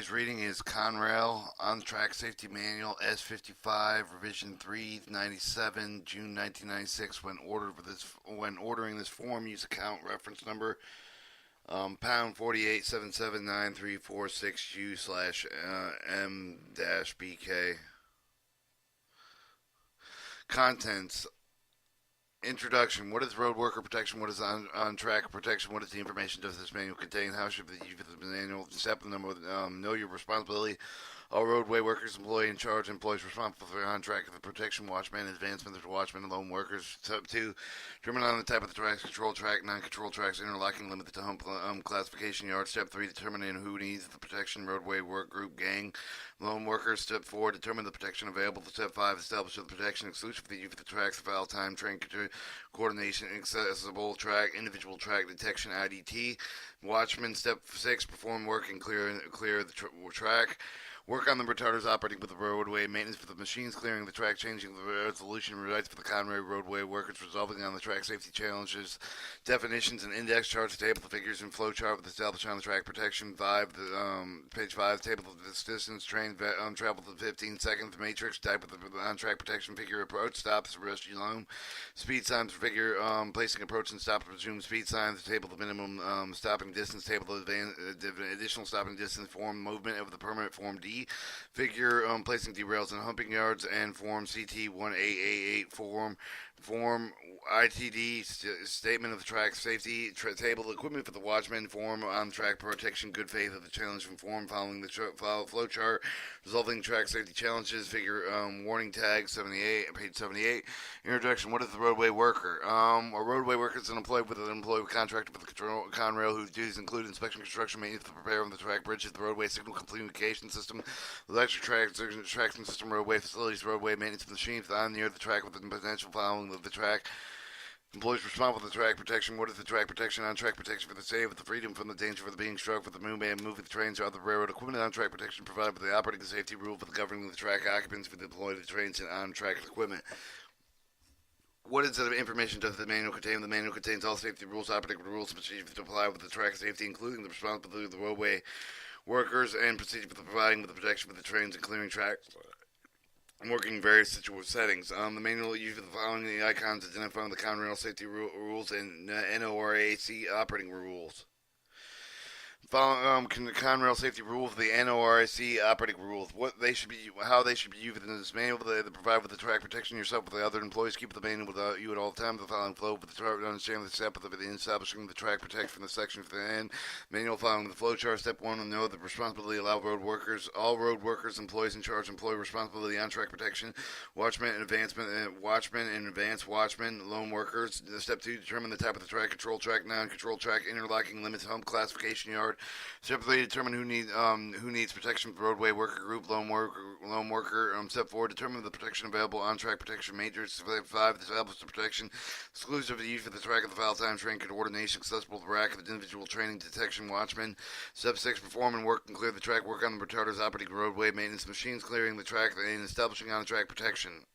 is reading is Conrail On Track Safety Manual S55 Revision 397 June 1996. When ordering this form, use account reference number pound 48779346U slash M BK. Contents. Introduction. What is road worker protection? What is on track protection? What is the information does this manual contain? How should the use of the manual? Step number. Know your responsibility. All roadway workers, employee in charge, employees responsible for on track of the protection, watchman, advancement of watchmen, and lone workers. Step 2. Determine on the type of the tracks, control track, non-control tracks, interlocking, limit to hump classification yard. Step 3. Determine who needs the protection, roadway work group, gang, lone workers. Step 4. Determine the protection available. Step 5. Establish the protection exclusive for the use of the tracks, foul time, train coordination, accessible track, individual track detection, IDT. Watchman. Step 6. Perform work and clear the track. Work on the retarders operating with the roadway, maintenance for the machines, clearing the track, changing the resolution, rights for the conrail roadway workers, resolving on the track safety challenges, definitions and index charts, table of figures and flow chart with establishing on the track protection. Page 5, table of distance, train travel to 15 seconds, matrix, type of the on-track protection figure, approach, stops, rescue zone, speed signs figure, placing approach and stop, presumed speed signs, table of minimum stopping distance, table of additional stopping distance, form movement of the permanent form D, figure placing derails and humping yards, and form CT1888 form ITD statement of the track safety table equipment for the watchman, form on track protection, good faith of the challenge from form following the flow chart, resolving track safety challenges, figure warning tag 78 page 78. Introduction. What is the roadway worker? A roadway worker is an employee contractor with the conrail whose duties include inspection, construction, maintenance, the repair of the track bridges, the roadway signal communication system, electric traction system, roadway facilities, roadway maintenance of machines on near the track with the potential following of the track. Employees responsible for the track protection. What is the track protection? On track protection for the save of the freedom from the danger for the being struck with the moving the trains or other railroad equipment. On track protection provided by the operating safety rule for the governing the track occupants for the deployed trains and on track equipment. What is the information does the manual contain? The manual contains all safety rules, operating rules, procedures to apply with the track safety, including the responsibility of the roadway workers and procedure for the providing with the protection for the trains and clearing tracks. Working in various settings. The manual uses the following the icons identifying the Conrail safety rules and NORAC operating rules. Following Conrail safety rules, the NORAC operating rules, how they should be used in this manual. They provide with the track protection yourself with the other employees. Keep the manual with you at all times. The following flow with the chart. Understand the step of the establishing the track protection from the section for the end. Manual following the flow chart. Step 1: know the responsibility allow road workers, all road workers, employees in charge, employee responsibility on track protection. Watchmen and advancement, watchmen and advanced watchmen, lone workers. Step 2: determine the type of the track, control track, non-control track, interlocking limits, hump classification yard. Step 3: determine who needs protection for roadway worker group, lone worker. Step 4: determine the protection available on track protection matrix. Step 5: establish the protection exclusive to use for the track of the foul time train coordination accessible to the rack of the individual training detection watchman. Step 6: perform and work and clear the track. Work on the retarders operating roadway maintenance machines, clearing the track and establishing on track protection.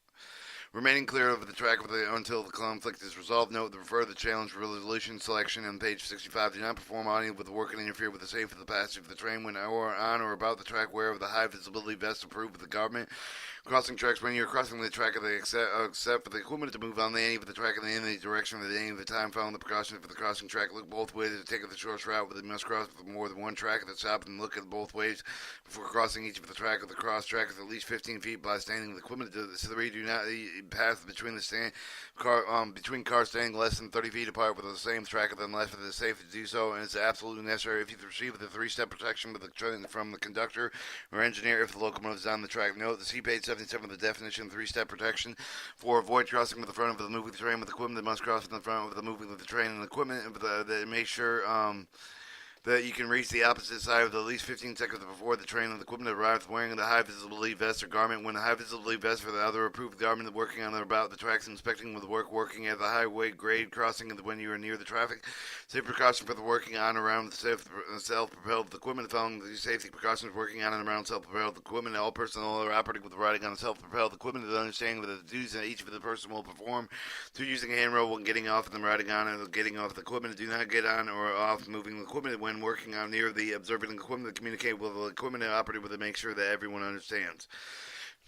Remaining clear of the track until the conflict is resolved. Note the refer the challenge resolution selection on page 65. Do not perform any with the work and interfere with the safety of the passage of the train when on or about the track. Wear of the high visibility vest approved with the government. Crossing tracks when you're crossing the track of the except for the equipment to move on the end of the track in any direction at any of the time. Following the precautions for the crossing track. Look both ways to take the shortest route, but they must cross with more than one track at the top and look at both ways before crossing each of the track. Of the cross track is at least 15 feet by standing the equipment. To 3: do not pass between between cars standing less than 30 feet apart with the same track unless it is safe to do so, and it's absolutely necessary if you receive the 3-step protection from the conductor or engineer if the locomotive is on the track. Note the page 77 of the definition of 3-step protection. 4: avoid crossing with the front of the moving train with equipment that must cross in the front of the moving of the train and equipment. Make sure that you can reach the opposite side of at least 15 seconds before the train and the equipment arrives wearing the high visibility vest or garment. When the high visibility vest for the other approved garment working on or about the tracks, inspecting with working at the highway grade crossing when you are near the traffic. Safe precaution for the working on around the self-propelled equipment. Following the safety precautions working on and around self-propelled equipment. All personnel are operating with riding on self-propelled equipment is understanding that the duties that each of the person will perform through using a handrail when getting off and then riding on and getting off the equipment. Do not get on or off moving the equipment when when working on near the observing equipment, communicate with the equipment and operate with it, make sure that everyone understands.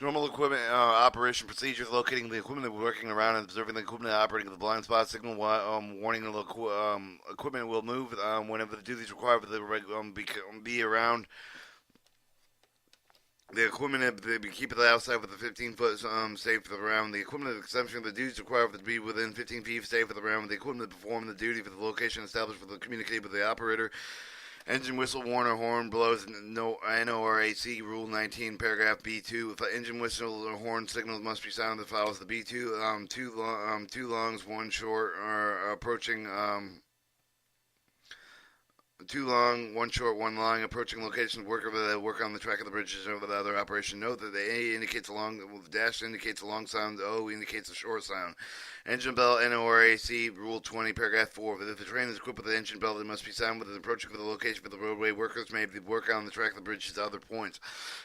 Normal equipment operation procedures: locating the equipment, working around and observing the equipment, operating the blind spot signal, warning the equipment will move whenever the duties required for the be around the equipment. They keep it outside with a 15-foot safe for the round. The equipment exemption of the duties required for it to be within 15 feet safe for the round. The equipment perform the duty for the location established for the communicate with the operator. Engine whistle, warn, or horn blows. No NORAC Rule 19, Paragraph B2. If an engine whistle or horn signals must be sounded, that follows the B2. Two longs, one short, or approaching. Two long, one short, one long, approaching locations, work on the track of the bridges over the other operation. Note that the A indicates a long, the dash indicates a long sound, the O indicates a short sound. Engine bell, NORAC, Rule 20, Paragraph 4. If the train is equipped with an engine bell, it must be sound with an approaching for the location for the roadway. Workers may work on the track of the bridges to other points.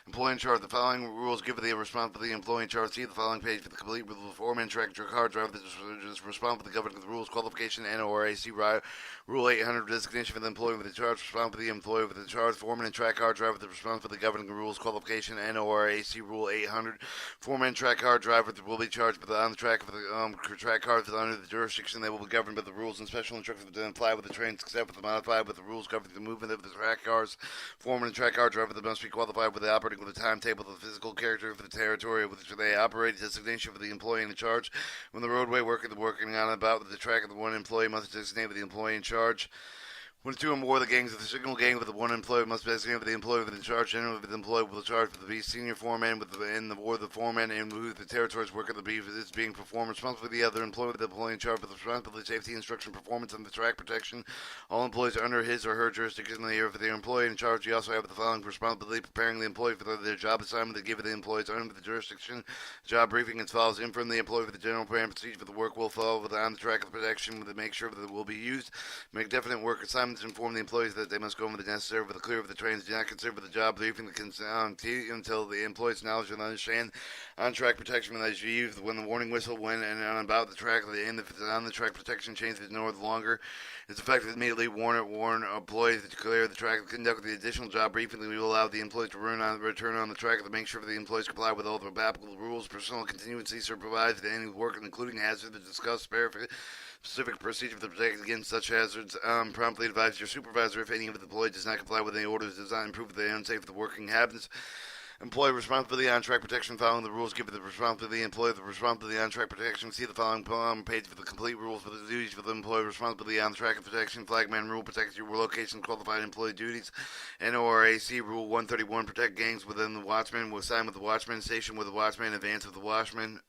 Employee in charge. The following rules give the responsibility of the employee in charge. See the following page for the complete with the foreman, track, car driver that is responsible for the governing of the rules, qualification, NORAC, Rule 800, designation for the employee with the charge, responsible for the employee with the charge, foreman and track car driver that responsible for the governing rules, qualification, NORAC Rule 800, foreman, track car driver that will be charged on the track for the track cars under the jurisdiction. They will be governed by the rules and special instructions that apply with the trains, except for the modified with the rules governing the movement of the track cars. Foreman and track car driver that must be qualified with the operating with the timetable of the physical character for the territory with which they operate, designation for the employee in charge. When the roadway worker working on about with the track of the one employee must designate with the employee in charge. When two or more of the gangs of the signal gang with the one employee must designate with the employee with the charge, generally with the employee with the charge for the senior foreman with the foreman and who the territory's work of the beef is being performed, responsible for the other employee with the employee in charge for the responsibility, safety, instruction, performance, and the track protection. All employees are under his or her jurisdiction. For the employee in charge, you also have the following responsibility: preparing the employee for their job assignment. They give the employees under the jurisdiction job briefing as follows: inform the employee for the general plan procedure for the work will follow with on the track of the protection to make sure that it will be used. Make definite work assignments. Inform the employees that they must go over the necessary for the clear of the trains. Do not consider for the job briefing until the employee's knowledge and understand on-track protection as used when the warning whistle when and on about the track on the track protection change is no longer. It's effective immediately. Warn employees to clear the track. Conduct the additional job briefing. We will allow the employees to return on the track to make sure that the employees comply with all the applicable rules. Personal continuancy provides that any work, including hazards, to discuss specific procedure for the protect against such hazards. Promptly advise your supervisor if any of the employee does not comply with any orders, does not improve the unsafe the working habits. Employee responsibility on-track protection. Following the rules, give the responsibility employee the responsibility on-track protection. See the following page for the complete rules for the duties for the employee responsibility on-track protection. Flagman rule protects your location qualified employee duties. NORAC Rule 131 protect gangs within the watchman. Will sign with the watchman. Station with the watchman. Advance of the watchman.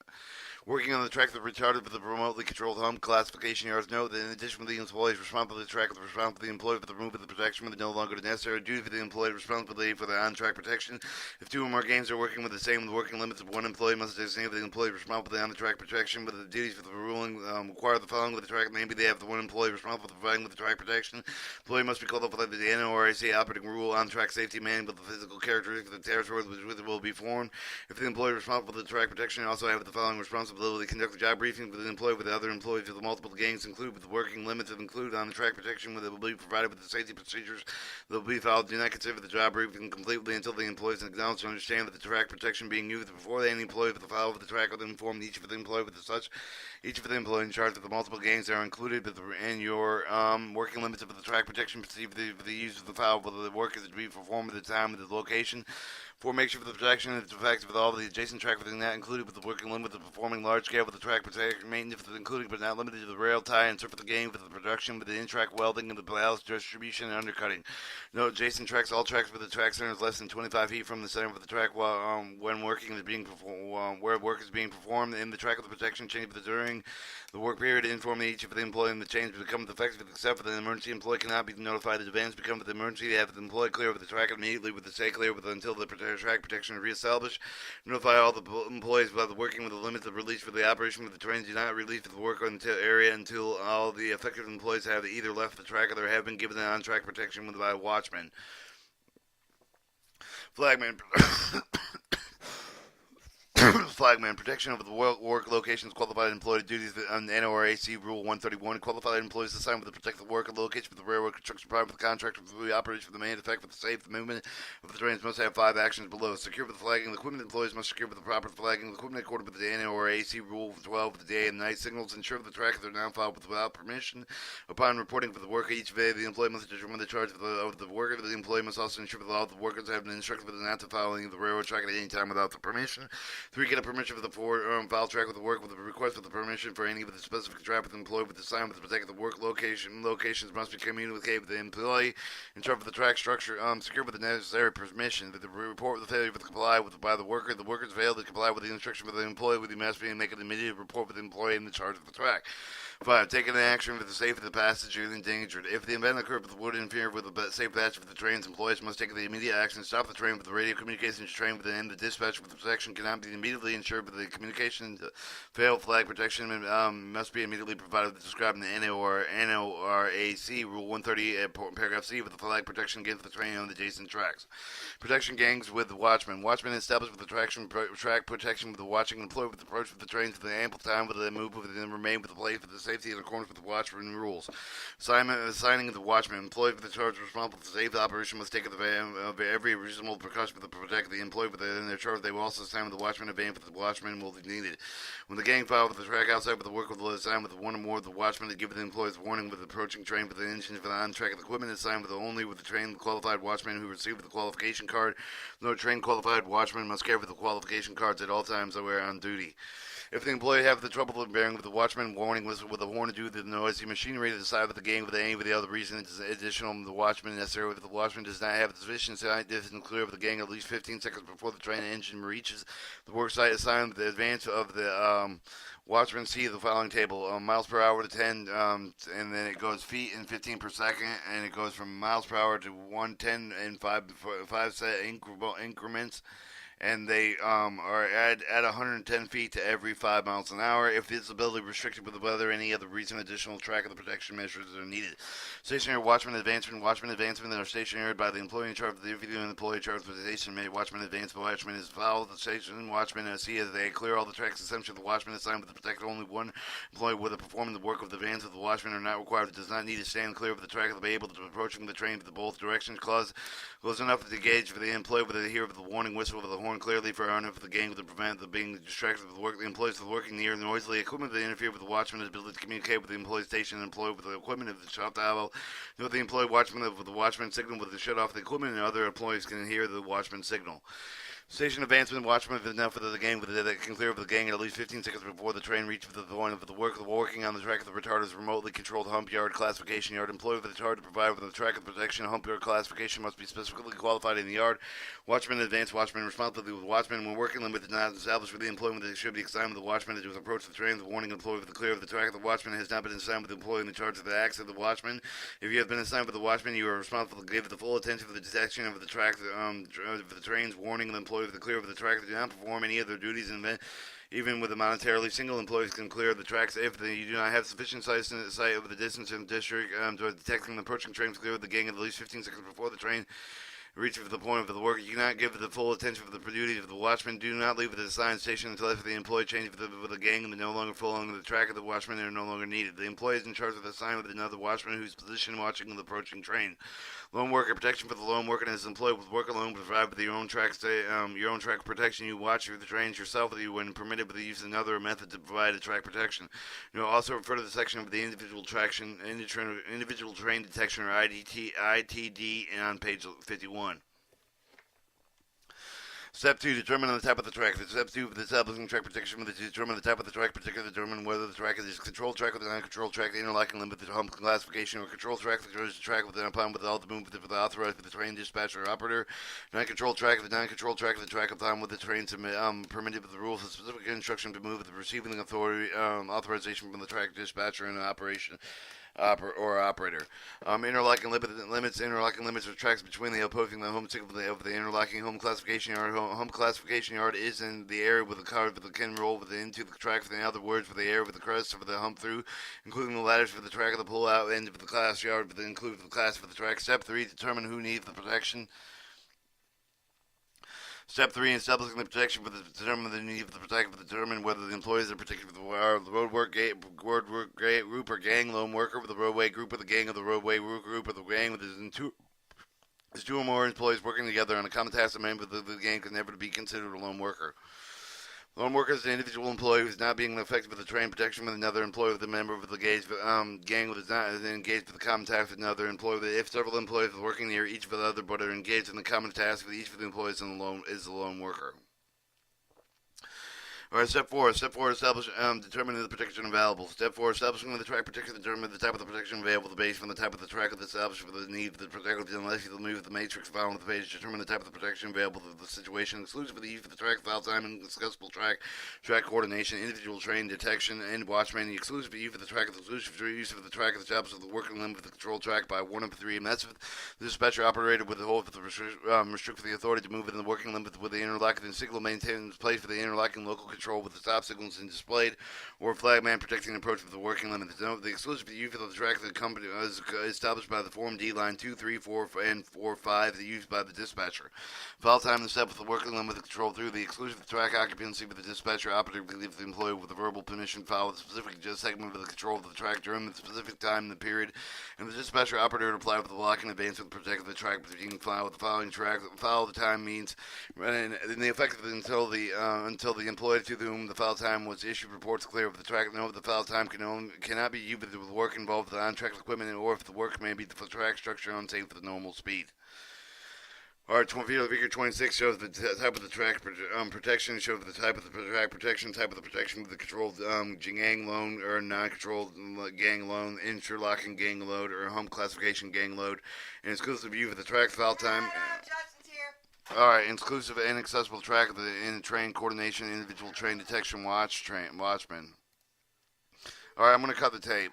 Working on the track that retarded with the remotely controlled home classification yards. Note that in addition to the employees responsible for the track, the responsible for the employee for the removal of the protection with no longer necessary duty for the employee responsibility for the on-track protection. If two or more gangs are working with the same working limits of one employee, must designate the employee responsible for the on-the-track protection. With the duties for the ruling require the following with the track. Maybe they have the one employee responsible for providing with the track protection. Employee must be qualified with the NORAC operating rule on-track safety manual with the physical characteristics of the territory which it will be formed. If the employee responsible for the track protection also have the following responsibility: conduct the job briefing with the employee with the other employees with the multiple gangs include with the working limits that include on the track protection with it will be provided with the safety procedures that will be followed. Do not consider the job briefing completely until the employees acknowledge and understand that the track protection being used before any employee with the file of the track will inform each of the employee with the such each of the employees in charge of the multiple gangs that are included in your working limits of the track protection procedure for the use of the file whether the work is to be performed at the time of the location. For make sure for the protection is effective with all of the adjacent track within that included with the working limit of performing large scale with the track protection maintenance including but not limited to the rail tie and surf of the game with the production with the in-track welding and the ballast distribution and undercutting. Note adjacent tracks, all tracks with the track center is less than 25 feet from the center of the track while when working is being where work is being performed in the track of the protection change with the during the work period. Inform each of the employee and the change becomes effective except for the emergency employee cannot be notified. The advance becomes the emergency. They have the employee clear with the track immediately with the stay clear with until the track protection is reestablished. Notify all the employees about the working with the limits of release for the operation with the trains. Do not release the work until area until all the affected employees have either left the track or have been given the on-track protection with by a watchman. Flagman flagman. Protection over the work locations, qualified employee duties on NORAC Rule 131. Qualified employees assigned with the protect the work and location for the railroad construction department, the contractor for the operation for the main effect for the safe the movement of the trains must have 5 actions below. Secure with the flagging. The equipment employees must secure with the proper flagging. The equipment according with the NORAC Rule 12 for the day and night signals. Ensure that the track of their non-filed without permission. Upon reporting for the worker each day, the employee must determine the charge of the worker. The employee must also ensure that all the workers have been instructed not to file any of the railroad track at any time without the permission. 3. Get a permission for the file track with the work with a request for the permission for any of the specific track with the employee with the sign with the protect the work location. Locations must be communicated with the employee in charge of the track structure. Secure with the necessary permission. The report with the failure to comply with by the worker. The workers failed to comply with the instruction for the employee with the must be and make an immediate report with the employee in the charge of the track. 5. Taking an action for the safety of the passenger endangered. If the event occurred that would interfere with the safe passage of the trains, employees must take the immediate action to stop the train with the radio communications train with the end. The dispatch with the protection cannot be immediately ensured, but the communication fail flag protection must be immediately provided with described in the NORAC Rule 130 paragraph C with the flag protection against the train on the adjacent tracks. Protection gangs with the watchmen. Watchmen established with the track protection with the watching employee with the approach with the trains for the ample time with the move with and remain with the place for the safety in accordance with the watchman rules. Assigning the watchman. Employee for the charge responsible for the safe operation must take every reasonable precaution to protect the employee within their charge. They will also assign the watchman a van for the watchman will be needed. When the gang file with the track outside with the work will assign with one or more of the watchmen to give the employees warning with the approaching train for the engine for the on-track equipment assigned with only with the trained qualified watchman who received the qualification card. No trained qualified watchman must carry the qualification cards at all times they are on duty. If the employee have the trouble bearing with the watchman warning with a horn to do the noisy machinery to the side of the gang with any of the other reason it is additional to the watchman necessary if the watchman does not have sufficient distance and clear of the gang at least 15 seconds before the train engine reaches the work site assigned with the advance of the watchman see the following table miles per hour to 10 and then it goes feet and 15 per second and it goes from miles per hour to 110 and 5 set increments. And they are at 110 feet to every 5 miles an hour. If visibility restricted with the weather, any other reason, additional track of the protection measures are needed. Stationary watchman advancement that are stationary by the employee in charge of the employee in charge of the station made watchman advancement. Watchman is followed the station watchman see as they clear all the tracks. Essentially, the watchman assigned with the protect only one employee whether performing the work of the vans of the watchman are not required. It does not need to stand clear of the track to be able to approaching the train with both directions. Clause goes enough to gauge for the employee with the hear of the warning whistle of the horn clearly for enough for the gang to prevent the being distracted with the work. The employees of the working near noisily equipment that interfere with the watchman's ability to communicate with the employee station and employee with the equipment of the shut off. Note the employee watchman with the watchman signal with the shut off the equipment and other employees can hear the watchman signal. Station advancement, watchman is enough for the gang that can clear of the gang at least 15 seconds before the train reaches the point of the work. The working on the track of the retard is remotely controlled hump yard classification yard. Employee with the retard to provide with the track of protection hump yard classification must be specifically qualified in the yard. Watchman advanced watchman responsibility with watchman when working limit is not established for the employment that should be assigned with the watchman to approach the train. The warning employee with the clear of the track of the watchman has not been assigned with the employee in charge of the acts of the watchman. If you have been assigned with the watchman, you are responsible to give the full attention for the detection of the track of the trains. Warning the employee with the clear of the track do not perform any of their duties and even with the monetarily single employees can clear the tracks if you do not have sufficient sight of the distance in the district to detecting the approaching trains clear of the gang at least 15 seconds before the train reaches the point of the work. You cannot give the full attention for the duty of the watchman. Do not leave the assigned station until after the employee changes with the gang and no longer following the track of the watchman and are no longer needed. The employee is in charge of the assignment with another watchman whose position watching the approaching train. Lone worker protection for the lone worker and his employee with work alone provide with your own track protection. You watch the trains yourself when permitted with the use of another method to provide a track protection. You will also refer to the section of the individual train detection or ITD on page 51. Step 2, determine the type of the track. Step 2, for establishing track protection, determine the type of the track, particularly determine whether the track is a controlled track or the non-controlled track, the interlocking limit, the hump classification, or controlled track, the track with an upon with all the movement for the authorized for the train dispatcher or operator, non-controlled track, the non-controlled track, the track upon with the train permitted with the rules of specific instruction to move with the receiving authority authorization from the track dispatcher and operation. Or operator. Interlocking limits are tracks between the opposing the home signal of the interlocking home classification yard. Home classification yard is in the area with the car with the can roll with the into the track. In other words, with the air with the crest of the hump through, including the ladders for the track of the pull out end of the class yard, but include the class for the track. Step 3, determine who needs the protection. Step 3, establishing the protection for the determine the need for the protector for determine whether the employees are protected for the road work group or gang lone worker with the roadway group or the gang of the roadway group or the gang with two or more employees working together on a common task. A member of the gang can never be considered a lone worker. Lone worker is an individual employee who is not being effective with the train protection with another employee with a member of the gang who is not engaged with the common task with another employee. If several employees are working near each of the other but are engaged in the common task with each of the employees is the lone worker. Alright, step 4. Determining the protection available. Step 4. Establishing the track protection. Determine the type of the protection available based on the type of the track of the established for the need of the protector. Unless you move the matrix following the page, determine the type of the protection available to the situation. Exclusive of the use of the track, file time, and discussable track coordination, individual train detection, and watchman. Exclusive of the use of the track, exclusive use of the track of the established of the working limit of the control track by one of the three. And that's the dispatcher operated with the whole of the restrict for the authority to move within the working limit with the interlocking signal maintains place for the interlocking local control with the stop signals displayed, or flagman protecting the approach of the working limit. The exclusive use of the track of the company is established by the Form D line 2, 3, 4, and 4, 5, the used by the dispatcher. File time and step with the working limit of control through the exclusive track occupancy with the dispatcher operative leave the employee with a verbal permission file with a specific segment of the control of the track during the specific time in the period, and the dispatcher operator to apply with the lock in advance with the protect the track between file with the following track. File the time means and the effective until the employee to whom the file time was issued reports clear of the track. No, the file time cannot be used with work involved with on-track equipment, or if the work may be the track structure unsafe for the normal speed. Alright, figure 26 shows the type of the track protection, shows the type of the track protection, type of the protection of the controlled gang loan or non-controlled gang loan, interlocking gang load, or home classification gang load, and exclusive view of the track file time. Alright, exclusive and accessible track of the in train coordination, individual train detection watchman. Alright, I'm going to cut the tape.